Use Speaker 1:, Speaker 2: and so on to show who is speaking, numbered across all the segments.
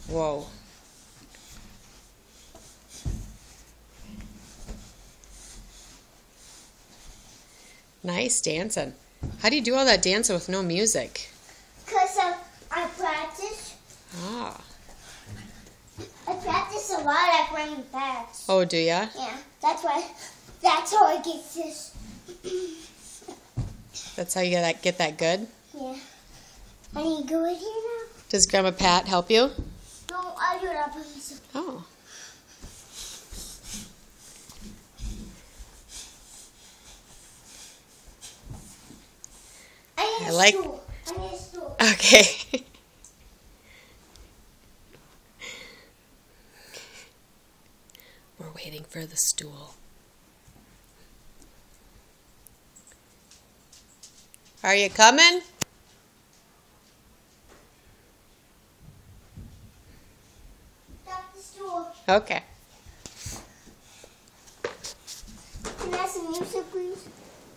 Speaker 1: Whoa. Nice dancing. How do you do all that dancing with no music?
Speaker 2: Because I practice.
Speaker 1: Ah.
Speaker 2: I practice a lot at running fast.
Speaker 1: Oh, do ya?
Speaker 2: Yeah, that's how I get this.
Speaker 1: That's how you get that good?
Speaker 2: Yeah. I need to go in here now.
Speaker 1: Does Grandma Pat help you?
Speaker 2: No, I'll do it up on myself.
Speaker 1: Oh.
Speaker 2: I need a stool.
Speaker 1: Okay. We're waiting for the stool. Are you coming?
Speaker 2: Got the stool.
Speaker 1: Okay.
Speaker 2: Can I have some music, please?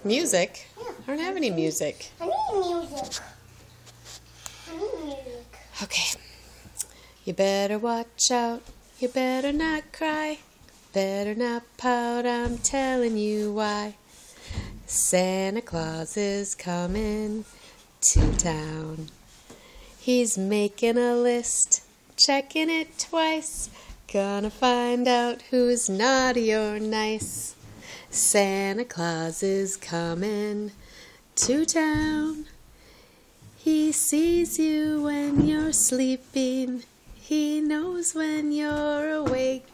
Speaker 1: Music?
Speaker 2: Yeah.
Speaker 1: I don't have any music.
Speaker 2: I need music.
Speaker 1: Okay. You better watch out. You better not cry. Better not pout. I'm telling you why. Santa Claus is coming to town. He's making a list, checking it twice. Gonna find out who's naughty or nice. Santa Claus is coming to town. He sees you when you're sleeping. He knows when you're awake.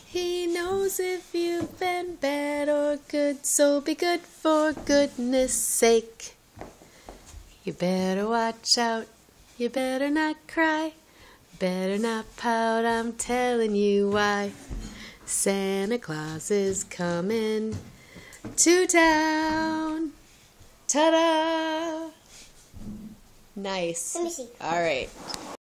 Speaker 1: He knows if you've been bad or good, so be good for goodness sake. You better watch out, you better not cry, better not pout, I'm telling you why. Santa Claus is coming to town. Ta-da! Nice.
Speaker 2: Let me see.
Speaker 1: All right.